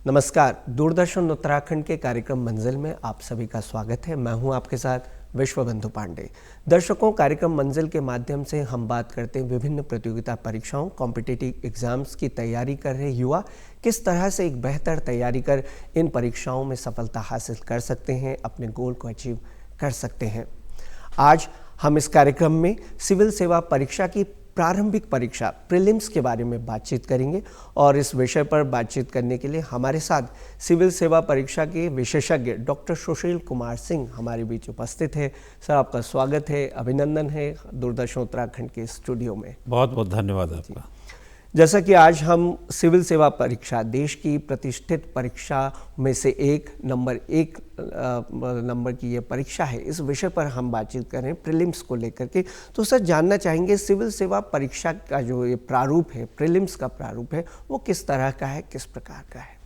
नमस्कार, दूरदर्शन उत्तराखंड के कार्यक्रम मंजिल में आप सभी का स्वागत है। मैं हूं आपके साथ विश्वबंधु पांडे। दर्शकों, कार्यक्रम मंजिल के माध्यम से हम बात करते हैं विभिन्न प्रतियोगिता परीक्षाओं, कॉम्पिटिटिव एग्जाम्स की तैयारी कर रहे युवा किस तरह से एक बेहतर तैयारी कर इन परीक्षाओं में सफलता हासिल कर सकते हैं, अपने गोल को अचीव कर सकते हैं। आज हम इस कार्यक्रम में सिविल सेवा परीक्षा की प्रारंभिक परीक्षा प्रीलिम्स के बारे में बातचीत करेंगे और इस विषय पर बातचीत करने के लिए हमारे साथ सिविल सेवा परीक्षा के विशेषज्ञ डॉक्टर सुशील कुमार सिंह हमारे बीच उपस्थित है। सर, आपका स्वागत है, अभिनंदन है दूरदर्शन उत्तराखंड के स्टूडियो में। बहुत बहुत धन्यवाद आपका। जैसा कि आज हम सिविल सेवा परीक्षा, देश की प्रतिष्ठित परीक्षा में से एक नंबर की ये परीक्षा है, इस विषय पर हम बातचीत कर रहे हैं प्रीलिम्स को लेकर के। तो सर, जानना चाहेंगे सिविल सेवा परीक्षा का जो ये प्रारूप है, प्रीलिम्स का प्रारूप है, वो किस तरह का है, किस प्रकार का है?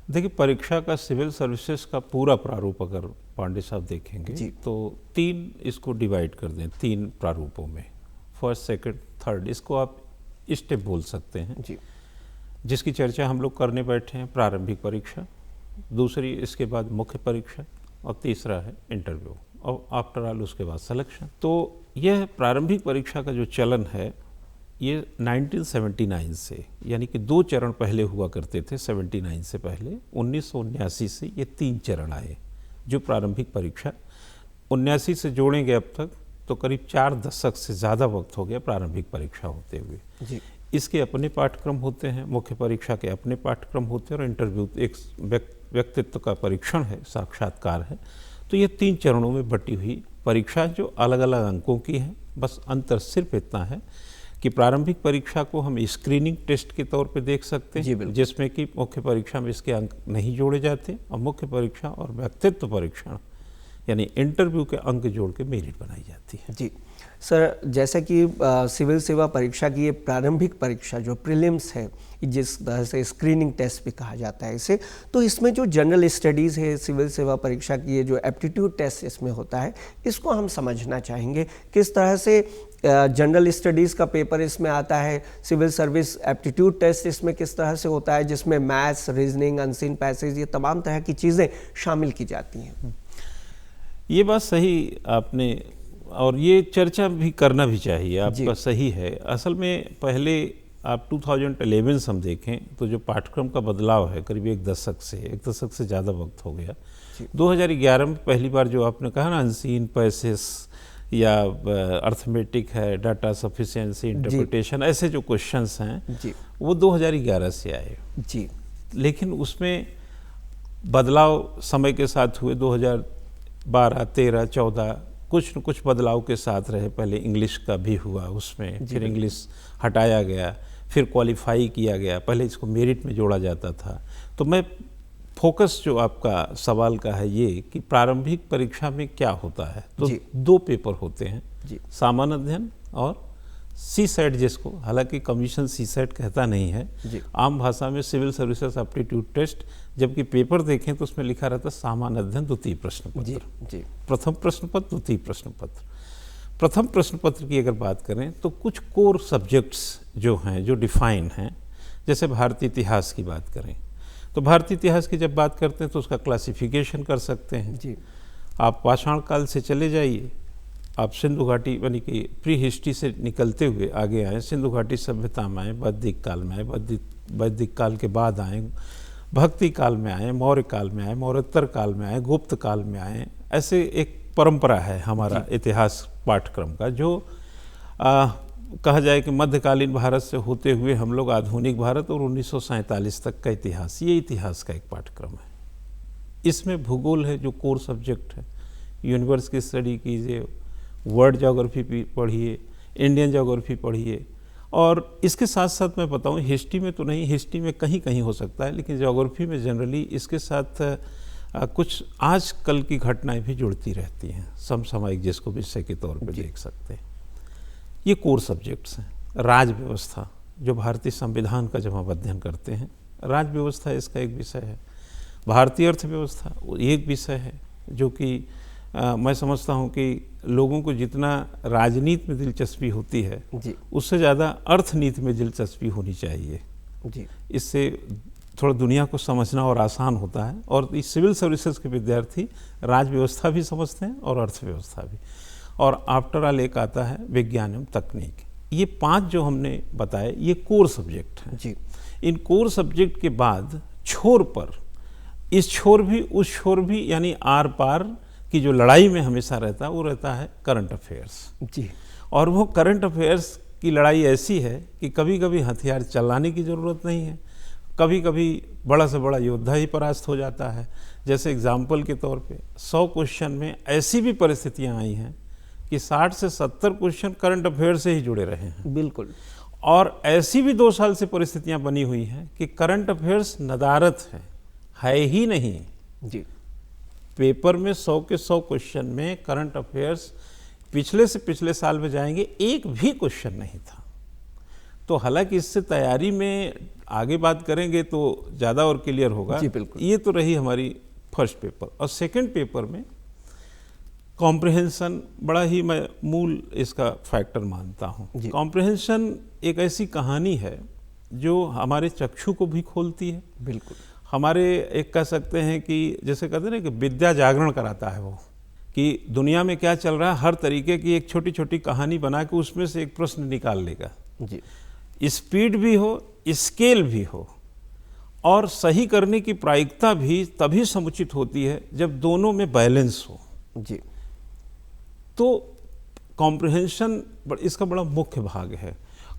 देखिए, परीक्षा का सिविल सर्विसेज का पूरा प्रारूप अगर पांडे साहब देखेंगे तो 3 इसको डिवाइड कर दें, 3 प्रारूपों में, फर्स्ट, सेकंड, थर्ड, इसको आप स्टेप बोल सकते हैं जी। जिसकी चर्चा हम लोग करने बैठे हैं। प्रारंभिक परीक्षा, दूसरी इसके बाद मुख्य परीक्षा और तीसरा है इंटरव्यू और आफ्टर ऑल उसके बाद सिलेक्शन। तो यह प्रारंभिक परीक्षा का जो चलन है ये 1979 से, यानी कि 2 चरण पहले हुआ करते थे 79 से पहले, 1979 से ये 3 चरण आए। जो प्रारंभिक परीक्षा 79 से जोड़ेंगे अब तक तो करीब 4 दशक से ज़्यादा वक्त हो गया प्रारंभिक परीक्षा होते हुए जी। इसके अपने पाठ्यक्रम होते हैं, मुख्य परीक्षा के अपने पाठ्यक्रम होते हैं और इंटरव्यू एक व्यक्तित्व का परीक्षण है, साक्षात्कार है। तो ये 3 चरणों में बटी हुई परीक्षा जो अलग अलग अंकों की है। बस अंतर सिर्फ इतना है कि प्रारंभिक परीक्षा को हम स्क्रीनिंग टेस्ट के तौर पे देख सकते हैं, जिसमें कि मुख्य परीक्षा में इसके अंक नहीं जोड़े जाते, और मुख्य परीक्षा और व्यक्तित्व परीक्षण यानी इंटरव्यू के अंक जोड़ के मेरिट बनाई जाती है। जी सर, जैसा कि सिविल सेवा परीक्षा की ये प्रारंभिक परीक्षा जो प्रीलिम्स है, जिस तरह से स्क्रीनिंग टेस्ट भी कहा जाता है इसे, तो इसमें जो जनरल स्टडीज़ है सिविल सेवा परीक्षा की, ये जो एप्टीट्यूड टेस्ट इसमें होता है, इसको हम समझना चाहेंगे। किस तरह से जनरल स्टडीज़ का पेपर इसमें आता है, सिविल सर्विस एप्टीट्यूड टेस्ट इसमें किस तरह से होता है, जिसमें मैथ्स, रीजनिंग, अनसीन पैसेज, ये तमाम तरह की चीज़ें शामिल की जाती हैं। ये बात सही आपने, और ये चर्चा भी करना भी चाहिए, आपका सही है। असल में पहले आप 2011 हम देखें तो जो पाठ्यक्रम का बदलाव है करीब 1 दशक से ज़्यादा वक्त हो गया। 2011 में पहली बार जो आपने कहा ना, अनसीन पैसेज या अर्थमेटिक है, डाटा सफिशिएंसी, इंटरप्रिटेशन, ऐसे जो क्वेश्चंस हैं वो 2011 से आए जी। लेकिन उसमें बदलाव समय के साथ हुए। 2012, 13, 14 कुछ न कुछ बदलाव के साथ रहे। पहले इंग्लिश का भी हुआ उसमें, फिर इंग्लिश हटाया गया, फिर क्वालिफाई किया गया, पहले इसको मेरिट में जोड़ा जाता था। तो मैं फोकस जो आपका सवाल का है ये कि प्रारंभिक परीक्षा में क्या होता है, तो 2 पेपर होते हैं, सामान्य अध्ययन और सी-सेट, जिसको हालांकि कमीशन सी-सेट कहता नहीं है, आम भाषा में सिविल सर्विसेज एप्टीट्यूड टेस्ट, जबकि पेपर देखें तो उसमें लिखा रहता है सामान्य अध्ययन द्वितीय प्रश्न पत्र, प्रथम प्रश्न पत्र, द्वितीय प्रश्न पत्र। प्रथम प्रश्न पत्र की अगर बात करें तो कुछ कोर सब्जेक्ट्स जो हैं, जो डिफाइन हैं, जैसे भारतीय इतिहास की बात करें तो भारतीय इतिहास की जब बात करते हैं तो उसका क्लासिफिकेशन कर सकते हैं। आप पाषाण काल से चले जाइए, आप सिंधु घाटी यानी कि प्री हिस्ट्री से निकलते हुए आगे आए, सिंधु घाटी सभ्यता में आए, वैदिक काल में आए, वैदिक काल के बाद आए, भक्ति काल में आए, मौर्य काल में आए, मौर्योत्तर काल में आए, गुप्त काल में आए। ऐसे एक परंपरा है हमारा इतिहास पाठ्यक्रम का, जो कहा जाए कि मध्यकालीन भारत से होते हुए हम लोग आधुनिक भारत और 1947 तक का इतिहास, ये इतिहास का एक पाठ्यक्रम है। इसमें भूगोल है जो कोर सब्जेक्ट है, यूनिवर्स की स्टडी कीजिए, वर्ल्ड ज्योग्राफी पढ़िए, इंडियन ज्योग्राफी पढ़िए, और इसके साथ साथ मैं बताऊं, हिस्ट्री में तो नहीं, हिस्ट्री में कहीं कहीं हो सकता है, लेकिन ज्योग्राफी में जनरली इसके साथ कुछ आज कल की घटनाएं भी जुड़ती रहती हैं, समसामयिक, जिसको विषय के तौर पे देख सकते हैं। ये कोर सब्जेक्ट्स हैं। राज व्यवस्था, जो भारतीय संविधान का जब हम अध्ययन करते हैं, राज व्यवस्था इसका एक विषय है। भारतीय अर्थव्यवस्था एक विषय है, जो कि मैं समझता हूँ कि लोगों को जितना राजनीति में दिलचस्पी होती है उससे ज़्यादा अर्थनीति में दिलचस्पी होनी चाहिए। जी। इससे थोड़ा दुनिया को समझना और आसान होता है। और इस सिविल सर्विसेज के विद्यार्थी राज व्यवस्था भी समझते हैं और अर्थव्यवस्था भी। और आफ्टर ऑल एक आता है विज्ञान एवं तकनीक। ये 5 जो हमने बताए ये कोर सब्जेक्ट हैं जी। इन कोर सब्जेक्ट के बाद छोर पर, इस छोर भी उस छोर भी, यानी आर पार की जो लड़ाई में हमेशा रहता है वो रहता है करंट अफेयर्स। जी। और वो करंट अफेयर्स की लड़ाई ऐसी है कि कभी कभी हथियार चलाने की ज़रूरत नहीं है, कभी कभी बड़ा से बड़ा योद्धा ही परास्त हो जाता है। जैसे एग्जाम्पल के तौर पे 100 क्वेश्चन में ऐसी भी परिस्थितियां आई हैं कि 60 से 70 क्वेश्चन करंट अफेयर से ही जुड़े रहे हैं। बिल्कुल। और ऐसी भी 2 साल से परिस्थितियां बनी हुई हैं कि करंट अफेयर्स नदारत है ही नहीं। जी। पेपर में 100 के 100 क्वेश्चन में करंट अफेयर्स पिछले से पिछले साल में जाएंगे एक भी क्वेश्चन नहीं था। तो हालांकि इससे तैयारी में आगे बात करेंगे तो ज़्यादा और क्लियर होगा। जी बिल्कुल। ये तो रही हमारी फर्स्ट पेपर। और सेकंड पेपर में कॉम्प्रिहेंशन बड़ा ही मैं मूल इसका फैक्टर मानता हूँ। कॉम्प्रिहेंशन एक ऐसी कहानी है जो हमारे चक्षु को भी खोलती है। बिल्कुल। हमारे एक कह सकते हैं कि जैसे कहते हैं ना कि विद्या जागरण कराता है वो, कि दुनिया में क्या चल रहा है हर तरीके की एक छोटी छोटी कहानी बना के उसमें से एक प्रश्न निकाल लेगा। जी। स्पीड भी हो, स्केल भी हो, और सही करने की प्रायिकता भी तभी समुचित होती है जब दोनों में बैलेंस हो। जी। तो कॉम्प्रिहेंशन इसका बड़ा मुख्य भाग है,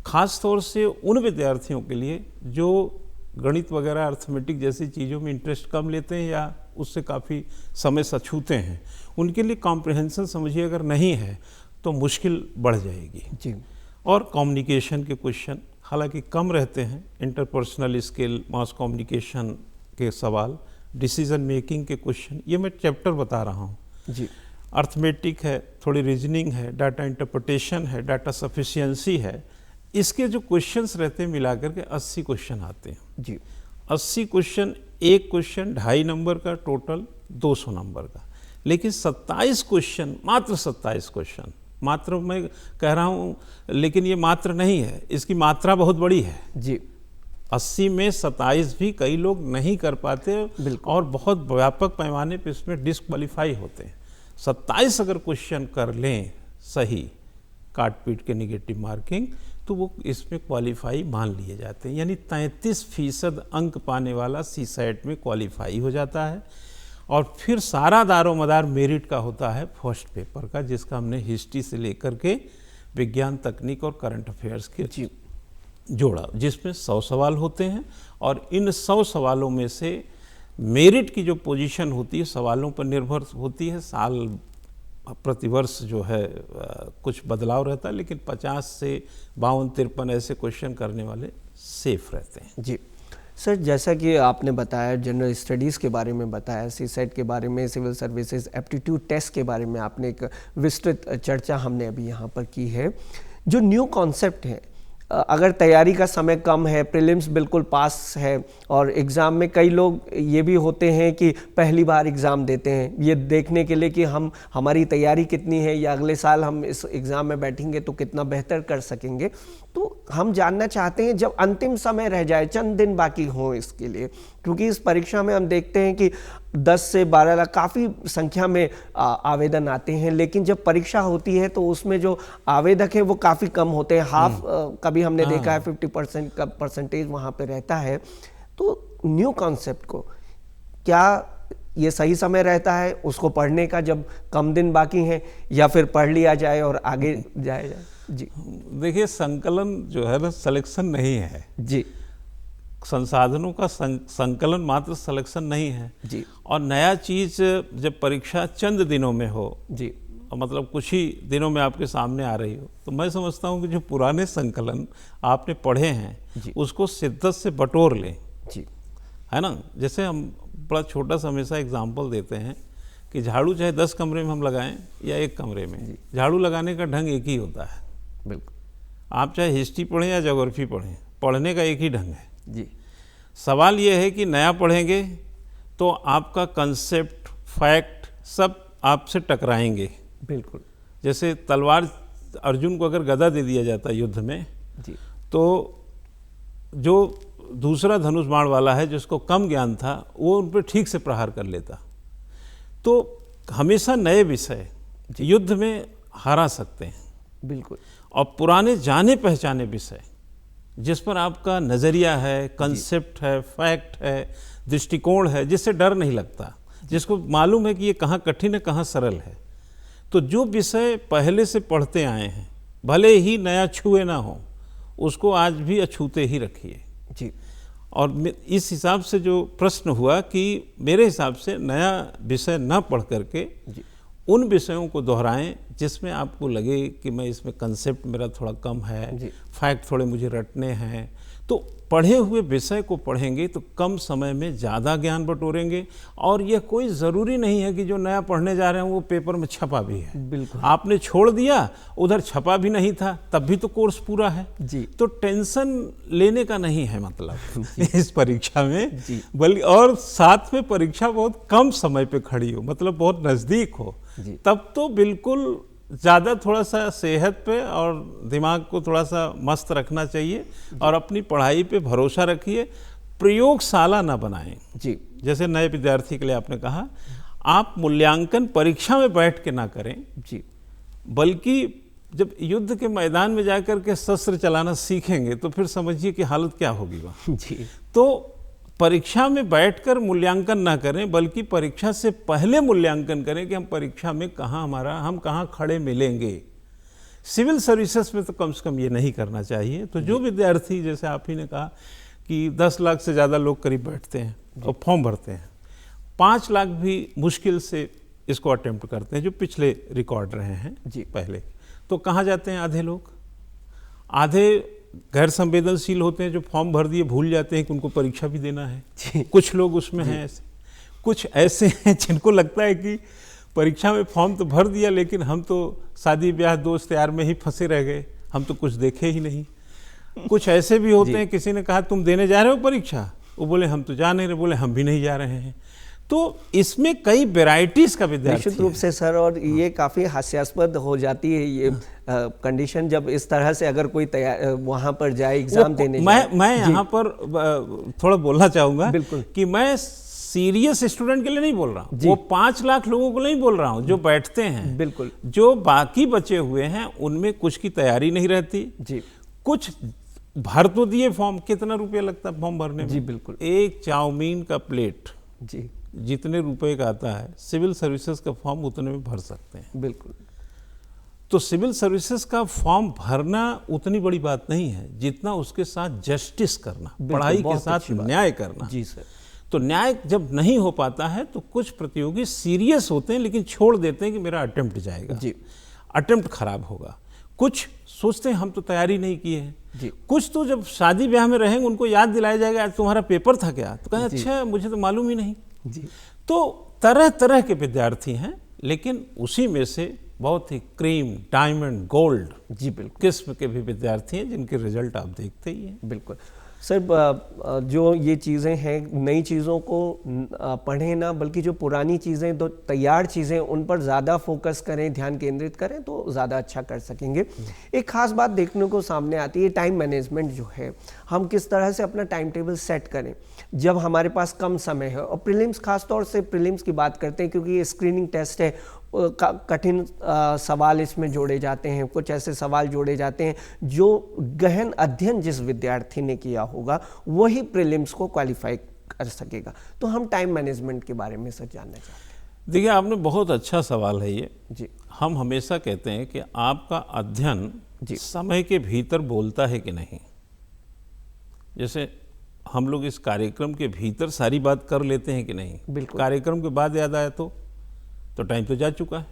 खास तौर से उन विद्यार्थियों के लिए जो गणित वगैरह अर्थमेटिक जैसी चीज़ों में इंटरेस्ट कम लेते हैं या उससे काफ़ी समय से छूते हैं। उनके लिए कॉम्प्रिहेंशन समझिए अगर नहीं है तो मुश्किल बढ़ जाएगी। जी। और कम्युनिकेशन के क्वेश्चन हालांकि कम रहते हैं, इंटरपर्सनल स्किल, मास कम्युनिकेशन के सवाल, डिसीजन मेकिंग के क्वेश्चन, ये मैं चैप्टर बता रहा हूँ। जी। अर्थमेटिक है, थोड़ी रीजनिंग है, डाटा इंटरप्रिटेशन है, डाटा सफिशिएंसी है। इसके जो क्वेश्चंस रहते हैं मिलाकर के 80 क्वेश्चन आते हैं। जी। 80 क्वेश्चन, एक क्वेश्चन 2.5 नंबर का, टोटल 200 नंबर का। लेकिन 27 क्वेश्चन, मात्र 27 क्वेश्चन, मात्र मैं कह रहा हूँ लेकिन ये मात्र नहीं है, इसकी मात्रा बहुत बड़ी है। जी। 80 में 27 भी कई लोग नहीं कर पाते और बहुत व्यापक पैमाने पे इसमें डिस्क्वालीफाई होते हैं। 27 अगर क्वेश्चन कर लें सही, काट पीट के निगेटिव मार्किंग, तो वो इसमें क्वालिफाई मान लिए जाते हैं। यानी 33% अंक पाने वाला सीसैट में क्वालिफाई हो जाता है। और फिर सारा दारोमदार मेरिट का होता है फर्स्ट पेपर का, जिसका हमने हिस्ट्री से लेकर के विज्ञान तकनीक और करंट अफेयर्स के जोड़ा, जिसमें 100 सवाल होते हैं। और इन 100 सवालों में से मेरिट की जो पोजीशन होती है सवालों पर निर्भर होती है। साल प्रतिवर्ष जो है कुछ बदलाव रहता है, लेकिन 50 से 52-53 ऐसे क्वेश्चन करने वाले सेफ रहते हैं। जी सर, जैसा कि आपने बताया, जनरल स्टडीज़ के बारे में बताया, सीसेट के बारे में, सिविल सर्विसेज एप्टीट्यूड टेस्ट के बारे में आपने एक विस्तृत चर्चा हमने अभी यहाँ पर की है। जो न्यू कॉन्सेप्ट है, अगर तैयारी का समय कम है, प्रीलिम्स बिल्कुल पास है और एग्ज़ाम में कई लोग ये भी होते हैं कि पहली बार एग्ज़ाम देते हैं ये देखने के लिए कि हमारी तैयारी कितनी है या अगले साल हम इस एग्ज़ाम में बैठेंगे तो कितना बेहतर कर सकेंगे। तो हम जानना चाहते हैं जब अंतिम समय रह जाए, चंद दिन बाकी हों इसके लिए, क्योंकि इस परीक्षा में हम देखते हैं कि 10 से 12 लाख काफ़ी संख्या में आवेदन आते हैं, लेकिन जब परीक्षा होती है तो उसमें जो आवेदक हैं वो काफ़ी कम होते हैं। हाफ कभी हमने देखा है 50% का परसेंटेज वहाँ पे रहता है। तो न्यू कॉन्सेप्ट को क्या ये सही समय रहता है उसको पढ़ने का जब कम दिन बाकी हैं, या फिर पढ़ लिया जाए और आगे जाया जाए? जी देखिए, संकलन जो है ना सिलेक्शन नहीं है जी, संसाधनों का संकलन मात्र सिलेक्शन नहीं है जी। और नया चीज़ जब परीक्षा चंद दिनों में हो जी, मतलब कुछ ही दिनों में आपके सामने आ रही हो, तो मैं समझता हूँ कि जो पुराने संकलन आपने पढ़े हैं उसको शिद्दत से बटोर लें। जी, है ना। जैसे हम बड़ा छोटा सा हमेशा एग्जाम्पल देते हैं कि झाड़ू चाहे 10 कमरे में हम लगाएं या एक कमरे में, झाड़ू लगाने का ढंग एक ही होता है। बिल्कुल। आप चाहे हिस्ट्री पढ़ें या ज्योग्राफी पढ़ें, पढ़ने का एक ही ढंग है। जी। सवाल ये है कि नया पढ़ेंगे तो आपका कंसेप्ट, फैक्ट सब आपसे टकराएंगे। बिल्कुल। जैसे तलवार, अर्जुन को अगर गदा दे दिया जाता युद्ध में, जी, तो जो दूसरा धनुष बाण वाला है जिसको कम ज्ञान था वो उन पर ठीक से प्रहार कर लेता। तो हमेशा नए विषय युद्ध में हरा सकते हैं, बिल्कुल। और पुराने जाने पहचाने विषय जिस पर आपका नज़रिया है, कंसेप्ट है, फैक्ट है, दृष्टिकोण है, जिससे डर नहीं लगता, जिसको मालूम है कि ये कहाँ कठिन है कहाँ सरल है, तो जो विषय पहले से पढ़ते आए हैं भले ही नया छुए ना हो उसको आज भी अछूते ही रखिए जी। और इस हिसाब से जो प्रश्न हुआ कि मेरे हिसाब से नया विषय न पढ़ करके उन विषयों को दोहराएं जिसमें आपको लगे कि मैं इसमें कंसेप्ट मेरा थोड़ा कम है, फैक्ट थोड़े मुझे रटने हैं। तो पढ़े हुए विषय को पढ़ेंगे तो कम समय में ज़्यादा ज्ञान बटोरेंगे। और यह कोई ज़रूरी नहीं है कि जो नया पढ़ने जा रहे हैं वो पेपर में छपा भी है। बिल्कुल। आपने छोड़ दिया, उधर छपा भी नहीं था, तब भी तो कोर्स पूरा है जी। तो टेंशन लेने का नहीं है मतलब इस परीक्षा में, बल्कि और साथ में परीक्षा बहुत कम समय पे खड़ी हो, मतलब बहुत नज़दीक हो, तब तो बिल्कुल ज़्यादा थोड़ा सा सेहत पे और दिमाग को थोड़ा सा मस्त रखना चाहिए और अपनी पढ़ाई पे भरोसा रखिए। प्रयोगशाला ना बनाएं जी। जैसे नए विद्यार्थी के लिए आपने कहा, आप मूल्यांकन परीक्षा में बैठ के ना करें जी, बल्कि जब युद्ध के मैदान में जाकर के शस्त्र चलाना सीखेंगे तो फिर समझिए कि हालत क्या होगी वहाँ जी। तो परीक्षा में बैठकर मूल्यांकन ना करें बल्कि परीक्षा से पहले मूल्यांकन करें कि हम परीक्षा में हम कहाँ खड़े मिलेंगे। सिविल सर्विसेज में तो कम से कम ये नहीं करना चाहिए। तो जो विद्यार्थी, जैसे आप ही ने कहा कि 10 लाख से ज़्यादा लोग करीब बैठते हैं और फॉर्म भरते हैं, 5 लाख भी मुश्किल से इसको अटेम्प्ट करते हैं जो पिछले रिकॉर्ड रहे हैं जी पहले। तो कहाँ जाते हैं आधे लोग? आधे गैर संवेदनशील होते हैं जो फॉर्म भर दिए भूल जाते हैं कि उनको परीक्षा भी देना है। कुछ लोग उसमें हैं ऐसे, कुछ ऐसे हैं जिनको लगता है कि परीक्षा में फॉर्म तो भर दिया लेकिन हम तो शादी ब्याह दोस्त यार में ही फंसे रह गए, हम तो कुछ देखे ही नहीं। कुछ ऐसे भी होते हैं, किसी ने कहा तुम देने जा रहे हो परीक्षा, वो बोले हम तो जा नहीं रहे, बोले हम भी नहीं जा रहे हैं। तो इसमें कई वेराइटीज का विद्यार्थी निश्चित रूप से सर, और ये काफ़ी हास्यास्पद हो जाती है ये कंडीशन जब इस तरह से अगर कोई वहाँ पर जाए एग्जाम देने। मैं यहाँ पर थोड़ा बोलना चाहूँगा कि मैं सीरियस स्टूडेंट के लिए नहीं बोल रहा हूँ, वो 5 लाख लोगों को नहीं बोल रहा हूँ जो बैठते हैं। बिल्कुल। जो बाकी बचे हुए हैं उनमें कुछ की तैयारी नहीं रहती जी, कुछ भर तो दिए फॉर्म, कितना रुपया लगता है फॉर्म भरने में? जी बिल्कुल। एक चाउमीन का प्लेट जी जितने रुपए का आता है सिविल सर्विसेज का फॉर्म उतने में भर सकते हैं। बिल्कुल। तो सिविल सर्विसेज का फॉर्म भरना उतनी बड़ी बात नहीं है जितना उसके साथ जस्टिस करना, पढ़ाई के साथ न्याय करना। जी सर। तो न्याय जब नहीं हो पाता है तो कुछ प्रतियोगी सीरियस होते हैं लेकिन छोड़ देते हैं कि मेरा अटेम्प्ट जाएगा जी, अटेम्प्ट खराब होगा। कुछ सोचते हैं हम तो तैयारी नहीं किए हैं जी। कुछ तो जब शादी ब्याह में रहेंगे उनको याद दिलाया जाएगा आज तुम्हारा पेपर था क्या, तो कहें अच्छा मुझे तो मालूम ही नहीं जी। तो तरह तरह के विद्यार्थी हैं, लेकिन उसी में से बहुत ही क्रीम, डायमंड, गोल्ड जी बिल्कुल किस्म के भी विद्यार्थी हैं जिनके रिजल्ट आप देखते ही हैं। बिल्कुल सर, जो ये चीज़ें हैं, नई चीज़ों को पढ़ें ना बल्कि जो पुरानी चीज़ें, तो तैयार चीज़ें, उन पर ज़्यादा फोकस करें, ध्यान केंद्रित करें तो ज़्यादा अच्छा कर सकेंगे। एक खास बात देखने को सामने आती है, टाइम मैनेजमेंट जो है, हम किस तरह से अपना टाइम टेबल सेट करें जब हमारे पास कम समय है। और प्रीलिम्स, खास तौर से प्रीलिम्स की बात करते हैं क्योंकि ये स्क्रीनिंग टेस्ट है, कठिन सवाल इसमें जोड़े जाते हैं, कुछ ऐसे सवाल जोड़े जाते हैं जो गहन अध्ययन जिस विद्यार्थी ने किया होगा वही प्रीलिम्स को क्वालिफाई कर सकेगा। तो हम टाइम मैनेजमेंट के बारे में सर जानना चाहते हैं। देखिए, आपने बहुत अच्छा सवाल है ये जी। हम हमेशा कहते हैं कि आपका अध्ययन समय के भीतर बोलता है कि नहीं। जैसे हम लोग इस कार्यक्रम के भीतर सारी बात कर लेते हैं कि नहीं, बिल्कुल। कार्यक्रम के बाद याद आया तो टाइम तो जा चुका है।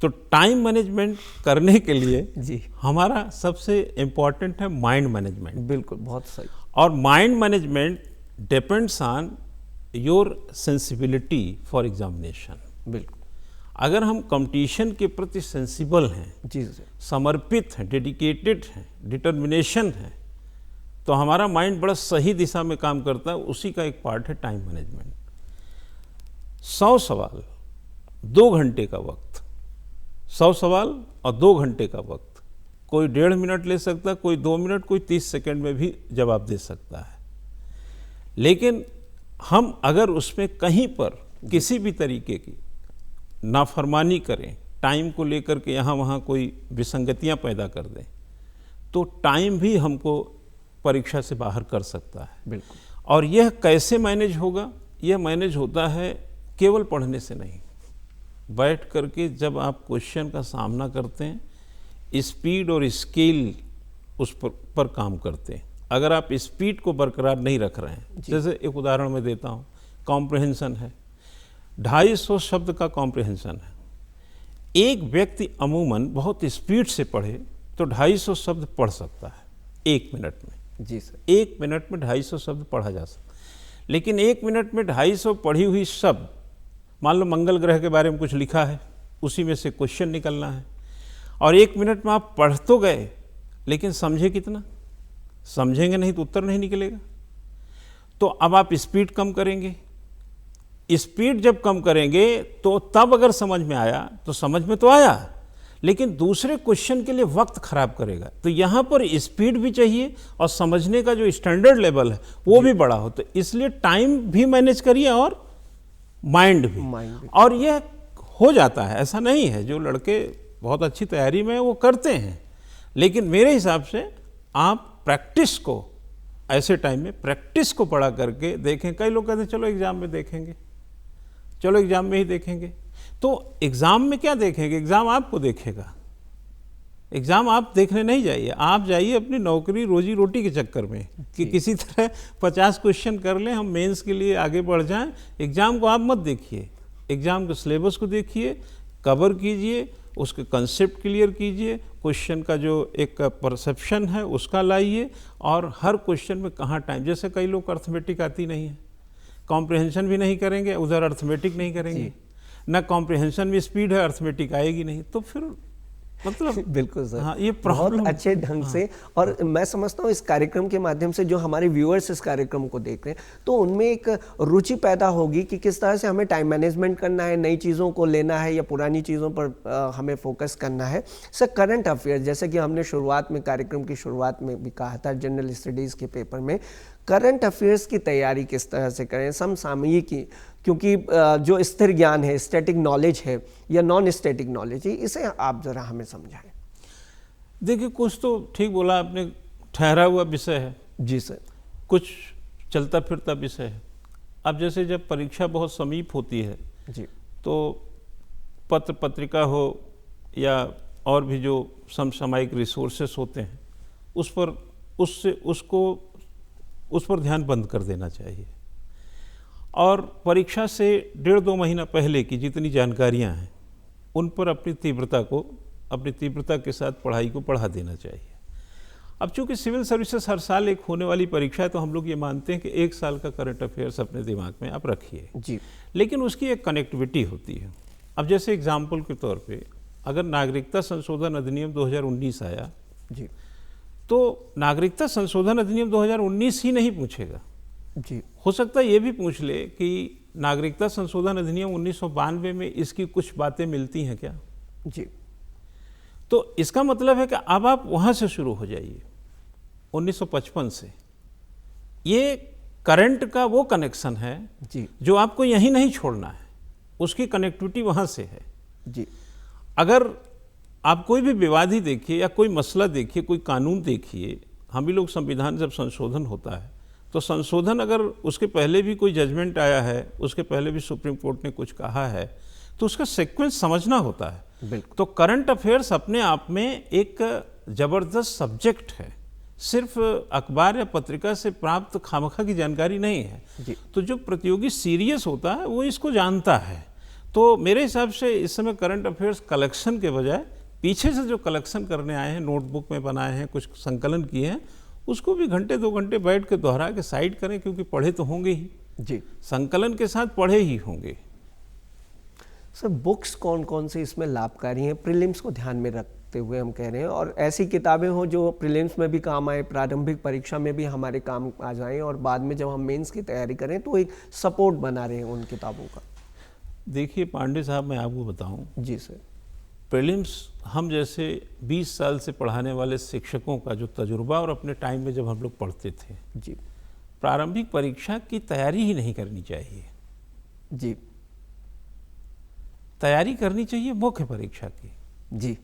तो टाइम मैनेजमेंट करने के लिए जी हमारा सबसे इम्पॉर्टेंट है माइंड मैनेजमेंट। बिल्कुल, बहुत सही। और mind management depends on your sensibility for examination. बिल्कुल। अगर हम कंपटीशन के प्रति सेंसिबल हैं जी सर, समर्पित हैं, डेडिकेटेड हैं, डिटर्मिनेशन है, तो हमारा माइंड बड़ा सही दिशा में काम करता है। उसी का एक पार्ट है टाइम मैनेजमेंट। 100 सवाल 2 घंटे का वक्त, 100 सवाल और 2 घंटे का वक्त, कोई 1.5 मिनट ले सकता है, कोई 2 मिनट, कोई 30 सेकंड में भी जवाब दे सकता है। लेकिन हम अगर उसमें कहीं पर किसी भी तरीके की नाफरमानी करें, टाइम को लेकर के यहाँ वहाँ कोई विसंगतियाँ पैदा कर दें, तो टाइम भी हमको परीक्षा से बाहर कर सकता है। बिल्कुल। और यह कैसे मैनेज होगा? यह मैनेज होता है केवल पढ़ने से नहीं, बैठ करके जब आप क्वेश्चन का सामना करते हैं, स्पीड और स्केल उस पर काम करते हैं। अगर आप स्पीड को बरकरार नहीं रख रहे हैं, जैसे एक उदाहरण मैं देता हूँ, कॉम्प्रहेंशन है, 250 शब्द का कॉम्प्रहेंशन है। एक व्यक्ति अमूमन बहुत स्पीड से पढ़े तो 250 शब्द पढ़ सकता है 1 मिनट में। जी सर। 1 मिनट में 250 शब्द पढ़ा जा सकता है। लेकिन 1 मिनट में 250 पढ़ी हुई शब्द, मान लो मंगल ग्रह के बारे में कुछ लिखा है, उसी में से क्वेश्चन निकलना है, और 1 मिनट में आप पढ़ तो गए, लेकिन समझे कितना? समझेंगे नहीं तो उत्तर नहीं निकलेगा। तो अब आप स्पीड कम करेंगे। स्पीड जब कम करेंगे तो तब अगर समझ में आया तो समझ में तो आया, लेकिन दूसरे क्वेश्चन के लिए वक्त खराब करेगा। तो यहाँ पर स्पीड भी चाहिए और समझने का जो स्टैंडर्ड लेवल है वो भी बड़ा हो। तो इसलिए टाइम भी मैनेज करिए और माइंड भी। और यह हो जाता है, ऐसा नहीं है। जो लड़के बहुत अच्छी तैयारी में वो करते हैं, लेकिन मेरे हिसाब से आप प्रैक्टिस को, ऐसे टाइम में प्रैक्टिस को पढ़ा करके देखें। कई लोग कहते हैं चलो एग्जाम में देखेंगे, चलो एग्जाम में ही देखेंगे। तो एग्जाम में क्या देखेंगे? एग्जाम आपको देखेगा। एग्जाम आप देखने नहीं जाइए, आप जाइए अपनी नौकरी रोजी रोटी के चक्कर में कि किसी तरह 50 क्वेश्चन कर लें, हम मेंस के लिए आगे बढ़ जाएं। एग्जाम को आप मत देखिए, एग्जाम के सिलेबस को देखिए, कवर कीजिए, उसके कंसेप्ट क्लियर कीजिए, क्वेश्चन का जो एक परसेप्शन है उसका लाइए, और हर क्वेश्चन में कहाँ टाइम। जैसे कई लोग अर्थमेटिक आती नहीं है, कॉम्प्रहेंशन भी नहीं करेंगे, उधर अर्थमेटिक नहीं करेंगे, ना कॉम्प्रहेंशन में स्पीड है, अर्थमेटिक आएगी नहीं, तो फिर मतलब बिल्कुल सर। हाँ, ये बहुत अच्छे ढंग से। और मैं समझता हूँ इस कार्यक्रम के माध्यम से जो हमारे व्यूअर्स इस कार्यक्रम को देख रहे हैं, तो उनमें एक रुचि पैदा होगी कि किस तरह से हमें टाइम मैनेजमेंट करना है, नई चीज़ों को लेना है या पुरानी चीज़ों पर हमें फोकस करना है। सर, करंट अफेयर्स, जैसे कि हमने शुरुआत में, कार्यक्रम की शुरुआत में भी कहा था, जनरल स्टडीज़ के पेपर में करंट अफेयर्स की तैयारी किस तरह से करें, समसामयिकी, क्योंकि जो स्थिर ज्ञान है, स्टैटिक नॉलेज है या नॉन स्टैटिक नॉलेज है, इसे आप ज़रा हमें समझाएं। देखिए, कुछ तो ठीक बोला आपने, ठहरा हुआ विषय है। जी सर। कुछ चलता फिरता विषय है। अब जैसे जब परीक्षा बहुत समीप होती है जी, तो पत्र पत्रिका हो या और भी जो समसामयिक रिसोर्सेस होते हैं, उस पर ध्यान बंद कर देना चाहिए। और परीक्षा से 1.5-2 महीना पहले की जितनी जानकारियां हैं, उन पर अपनी तीव्रता के साथ पढ़ाई को बढ़ा देना चाहिए। अब चूंकि सिविल सर्विसेज हर साल एक होने वाली परीक्षा है, तो हम लोग ये मानते हैं कि 1 साल का करंट अफेयर्स अपने दिमाग में आप रखिए जी, लेकिन उसकी एक कनेक्टिविटी होती है। अब जैसे एग्जाम्पल के तौर पे अगर नागरिकता संशोधन अधिनियम 2019 आया जी, तो नागरिकता संशोधन अधिनियम 2019 ही नहीं पूछेगा जी, हो सकता है ये भी पूछ ले कि नागरिकता संशोधन अधिनियम 1992 में इसकी कुछ बातें मिलती हैं क्या। जी, तो इसका मतलब है कि अब आप वहाँ से शुरू हो जाइए 1955 से। ये करंट का वो कनेक्शन है जी, जो आपको यहीं नहीं छोड़ना है, उसकी कनेक्टिविटी वहाँ से है। जी, अगर आप कोई भी विवाद ही देखिए या कोई मसला देखिए, कोई कानून देखिए, हम भी लोग संविधान जब संशोधन होता है तो संशोधन अगर उसके पहले भी कोई जजमेंट आया है, उसके पहले भी सुप्रीम कोर्ट ने कुछ कहा है, तो उसका सीक्वेंस समझना होता है। बिल्कुल। तो करंट अफेयर्स अपने आप में एक जबरदस्त सब्जेक्ट है, सिर्फ अखबार या पत्रिका से प्राप्त खामखा की जानकारी नहीं है जी। तो जो प्रतियोगी सीरियस होता है वो इसको जानता है। तो मेरे हिसाब से इस समय करंट अफेयर्स कलेक्शन के बजाय पीछे से जो कलेक्शन करने आए हैं, नोटबुक में बनाए हैं, कुछ संकलन किए हैं, उसको भी घंटे 2 घंटे बैठ के दोहरा के साइड करें, क्योंकि पढ़े तो होंगे ही जी। संकलन के साथ पढ़े ही होंगे। सर, बुक्स कौन कौन सी इसमें लाभकारी हैं, प्रीलिम्स को ध्यान में रखते हुए हम कह रहे हैं, और ऐसी किताबें हो जो प्रीलिम्स में भी काम आए, प्रारंभिक परीक्षा में भी हमारे काम आ जाएं, और बाद में जब हम मेंस की तैयारी करें तो एक सपोर्ट बना रहे हैं उन किताबों का। देखिए पांडे साहब, मैं आपको बताऊं, जी सर। प्रीलिम्स हम जैसे 20 साल से पढ़ाने वाले शिक्षकों का जो तजुर्बा और अपने टाइम में जब हम लोग पढ़ते थे, जी प्रारंभिक परीक्षा की तैयारी ही नहीं करनी चाहिए। जी तैयारी करनी चाहिए मुख्य परीक्षा की। जी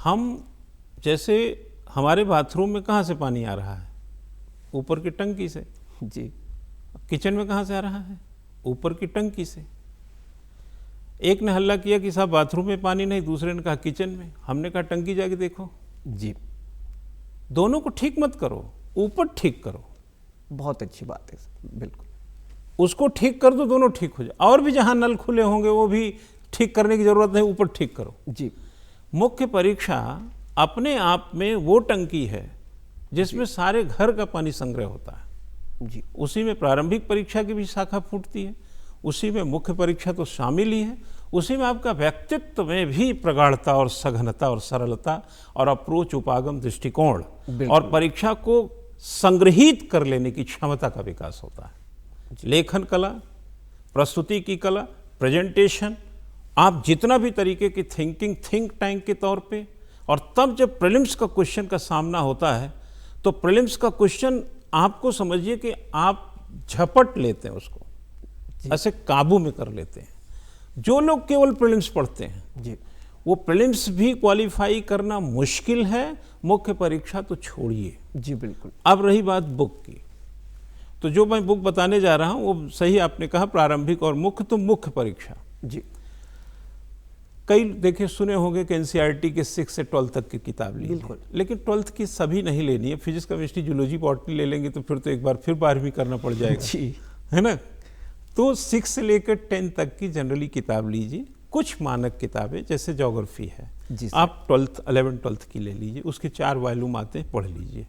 हम जैसे हमारे बाथरूम में कहाँ से पानी आ रहा है? ऊपर की टंकी से। जी किचन में कहाँ से आ रहा है? ऊपर की टंकी से। एक ने हल्ला किया कि साहब बाथरूम में पानी नहीं, दूसरे ने कहा किचन में। हमने कहा टंकी जाके देखो। जी दोनों को ठीक मत करो, ऊपर ठीक करो। बहुत अच्छी बात है सर, बिल्कुल। उसको ठीक कर दो, दोनों ठीक हो जाए। और भी जहाँ नल खुले होंगे वो भी ठीक करने की जरूरत नहीं, ऊपर ठीक करो। जी मुख्य परीक्षा अपने आप में वो टंकी है जिसमें सारे घर का पानी संग्रह होता है। जी उसी में प्रारंभिक परीक्षा की भी शाखा फूटती है, उसी में मुख्य परीक्षा तो शामिल ही है, उसी में आपका व्यक्तित्व में भी प्रगाढ़ता और सघनता और सरलता और अप्रोच, उपागम, दृष्टिकोण और परीक्षा को संग्रहित कर लेने की क्षमता का विकास होता है। लेखन कला, प्रस्तुति की कला, प्रेजेंटेशन, आप जितना भी तरीके की थिंकिंग, थिंक टैंक के तौर पे, और तब जब प्रीलिम्स का क्वेश्चन का सामना होता है तो प्रीलिम्स का क्वेश्चन आपको समझिए कि आप झपट लेते हैं, उसको ऐसे काबू में कर लेते हैं। जो लोग केवल प्रीलिम्स पढ़ते हैं जी वो प्रीलिम्स भी क्वालिफाई करना मुश्किल है, मुख्य परीक्षा तो छोड़िए। जी बिल्कुल। अब रही बात बुक की, तो जो मैं बुक बताने जा रहा हूं वो सही आपने कहा, प्रारंभिक और मुख्य। तो मुख्य परीक्षा जी कई देखिए सुने होंगे कि एनसीईआरटी के 6 से 12 तक की किताब ली, बिल्कुल। लेकिन 12th की सभी नहीं लेनी है। फिजिक्स, केमिस्ट्री, जूलॉजी, बॉटनी ले लेंगे तो फिर तो एक बार फिर 12वीं करना पड़ जाएगा, जी है ना। तो 6 से लेकर 10 तक की जनरली किताब लीजिए। कुछ मानक किताबें जैसे ज्योग्राफी है, जी आप 11th 12th की ले लीजिए, उसके 4 वॉल्यूम आते हैं, पढ़ लीजिए।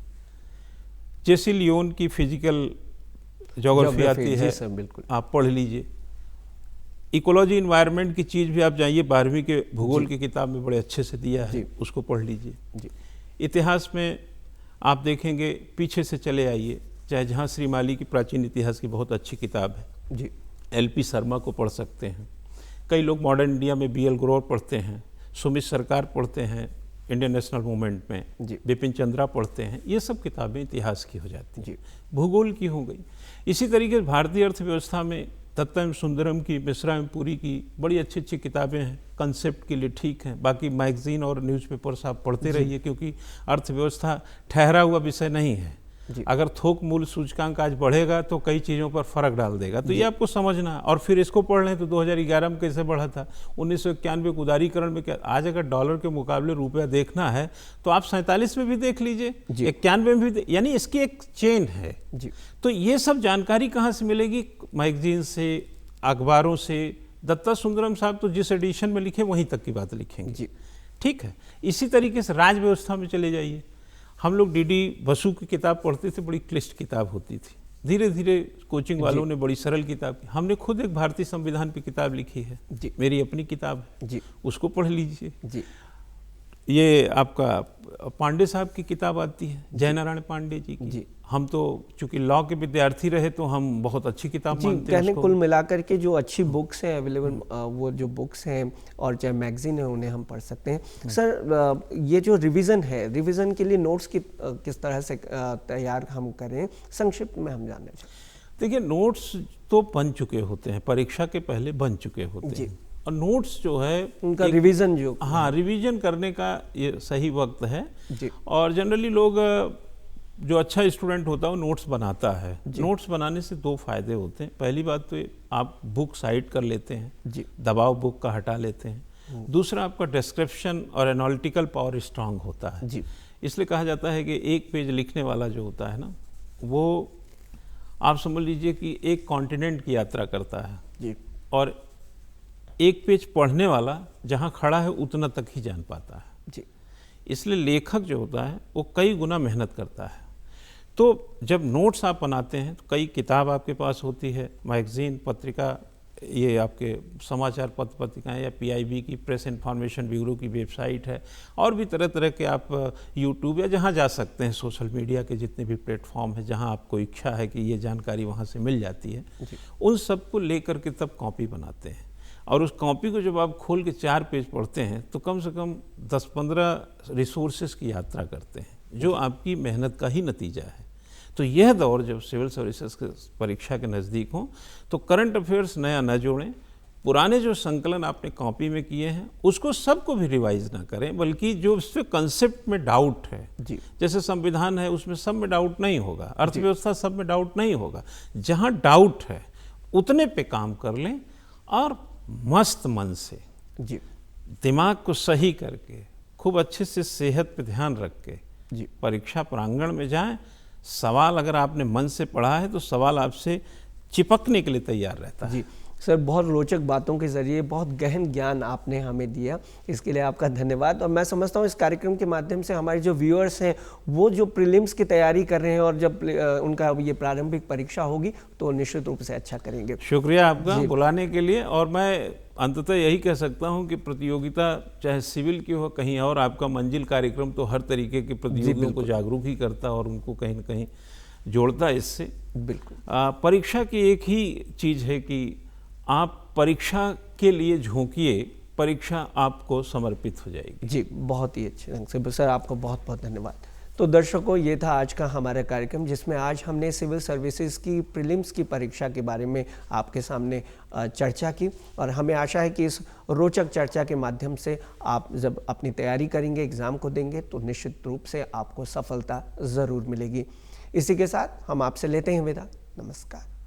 जैसे लियोन की फिजिकल ज्योग्राफी आती है, सर बिल्कुल, आप पढ़ लीजिए। इकोलॉजी, इन्वायरमेंट की चीज़ भी आप जाइए, 12वीं के भूगोल की किताब में बड़े अच्छे से दिया है, उसको पढ़ लीजिए। जी इतिहास में आप देखेंगे, पीछे से चले आइए, चाहे जहाँ श्रीमाली की प्राचीन इतिहास की बहुत अच्छी किताब है, जी LP शर्मा को पढ़ सकते हैं। कई लोग मॉडर्न इंडिया में BL ग्रोवर पढ़ते हैं, सुमित सरकार पढ़ते हैं इंडियन नेशनल मूवमेंट में, बिपिन चंद्रा पढ़ते हैं। ये सब किताबें इतिहास की हो जाती हैं, भूगोल की हो गई। इसी तरीके से भारतीय अर्थव्यवस्था में दत्ता एम सुंदरम की, मिश्रा एम पुरी की बड़ी अच्छी अच्छी किताबें हैं, कंसेप्ट के लिए ठीक हैं। बाकी मैगजीन और न्यूज़पेपर्स आप पढ़ते रहिए, क्योंकि अर्थव्यवस्था ठहरा हुआ विषय नहीं है। अगर थोक मूल्य सूचकांक आज बढ़ेगा तो कई चीज़ों पर फर्क डाल देगा, तो ये आपको समझना है। और फिर इसको पढ़ लें तो 2011 में कैसे बढ़ा था, 1991 के उदारीकरण में क्या। आज अगर डॉलर के मुकाबले रुपया देखना है तो आप 47 में भी देख लीजिए, 91 में भी, यानी इसकी एक चेन है जी। तो ये सब जानकारी कहाँ से मिलेगी? मैगजीन से, अखबारों से। दत्ता सुंदरम साहब तो जिस एडिशन में लिखे वहीं तक की बात लिखेंगे जी, ठीक है। इसी तरीके से राज व्यवस्था में चले जाइए, हम लोग DD बसु की किताब पढ़ते थे, बड़ी क्लिष्ट किताब होती थी। धीरे धीरे कोचिंग वालों ने बड़ी सरल किताब की। हमने खुद एक भारतीय संविधान पे किताब लिखी है जी, मेरी अपनी किताब है जी, उसको पढ़ लीजिए जी। ये आपका पांडे साहब की किताब आती है, जयनारायण पांडे जी की जी। हम तो चूंकि लॉ के विद्यार्थी रहे तो हम बहुत अच्छी किताब मानते हैं। कुल मिलाकर के जो अच्छी बुक्स हैं अवेलेबल, वो जो बुक्स हैं और चाहे मैगजीन है उन्हें हम पढ़ सकते हैं। सर ये जो रिवीजन है, रिवीजन के लिए नोट्स किस तरह से तैयार हम करें, संक्षिप्त में हम जानना चाहते हैं। देखिए, नोट्स तो बन चुके होते हैं, परीक्षा के पहले बन चुके होते हैं, और नोट्स जो है उनका रिवीजन जो, हाँ, रिवीजन करने का ये सही वक्त है जी। और जनरली लोग, जो अच्छा स्टूडेंट होता है वो नोट्स बनाता है। नोट्स बनाने से 2 फायदे होते हैं। पहली बात तो आप बुक साइड कर लेते हैं जी, दबाव बुक का हटा लेते हैं। दूसरा, आपका डिस्क्रिप्शन और एनालिटिकल पावर स्ट्रांग होता है जी। इसलिए कहा जाता है कि 1 पेज लिखने वाला जो होता है ना, वो आप समझ लीजिए कि एक कॉन्टिनेंट की यात्रा करता है जी, और 1 पेज पढ़ने वाला जहाँ खड़ा है उतना तक ही जान पाता है जी। इसलिए लेखक जो होता है वो कई गुना मेहनत करता है। तो जब नोट्स आप बनाते हैं तो कई किताब आपके पास होती है, मैगजीन, पत्रिका, ये आपके समाचार पत्र पत्रिकाएँ, या PIB की प्रेस इन्फॉर्मेशन ब्यूरो की वेबसाइट है, और भी तरह तरह के आप YouTube या जहाँ जा सकते हैं, सोशल मीडिया के जितने भी प्लेटफॉर्म है जहाँ आपको इच्छा है कि ये जानकारी वहाँ से मिल जाती है, उन सबको लेकर के तब कॉपी बनाते हैं। और उस कॉपी को जब आप खोल के 4 पेज पढ़ते हैं तो कम से कम 10-15 रिसोर्सेज की यात्रा करते हैं, जो आपकी मेहनत का ही नतीजा है। तो यह दौर जब सिविल सर्विसेज के परीक्षा के नज़दीक हो तो करंट अफेयर्स नया न जोड़ें, पुराने जो संकलन आपने कॉपी में किए हैं उसको सबको भी रिवाइज ना करें, बल्कि जो इस पे कंसेप्ट में डाउट है जी, जैसे संविधान है उसमें सब में डाउट नहीं होगा, अर्थव्यवस्था सब में डाउट नहीं होगा, जहाँ डाउट है उतने पे काम कर लें और मस्त मन से जी, दिमाग को सही करके खूब अच्छे से सेहत पे ध्यान रख के जी, परीक्षा प्रांगण में जाएं। सवाल अगर आपने मन से पढ़ा है तो सवाल आपसे चिपकने के लिए तैयार रहता है। जी सर, बहुत रोचक बातों के जरिए बहुत गहन ज्ञान आपने हमें दिया, इसके लिए आपका धन्यवाद। और मैं समझता हूँ इस कार्यक्रम के माध्यम से हमारे जो व्यूअर्स हैं वो जो प्रीलिम्स की तैयारी कर रहे हैं और जब उनका ये प्रारंभिक परीक्षा होगी तो निश्चित रूप से अच्छा करेंगे। शुक्रिया आपका बुलाने के लिए। और मैं अंततः यही कह सकता हूँ कि प्रतियोगिता चाहे सिविल की हो कहीं और, आपका मंजिल कार्यक्रम तो हर तरीके के प्रतियोगियों को जागरूक ही करता और उनको कहीं न कहीं जोड़ता है इससे। बिल्कुल। परीक्षा की एक ही चीज़ है कि आप परीक्षा के लिए झोंकिए, परीक्षा आपको समर्पित हो जाएगी। जी, बहुत ही अच्छे ढंग से सर, आपको बहुत बहुत धन्यवाद। तो दर्शकों, ये था आज का हमारा कार्यक्रम जिसमें आज हमने सिविल सर्विसेज की प्रीलिम्स की परीक्षा के बारे में आपके सामने चर्चा की, और हमें आशा है कि इस रोचक चर्चा के माध्यम से आप जब अपनी तैयारी करेंगे, एग्ज़ाम को देंगे तो निश्चित रूप से आपको सफलता ज़रूर मिलेगी। इसी के साथ हम आपसे लेते हैं विदा। नमस्कार।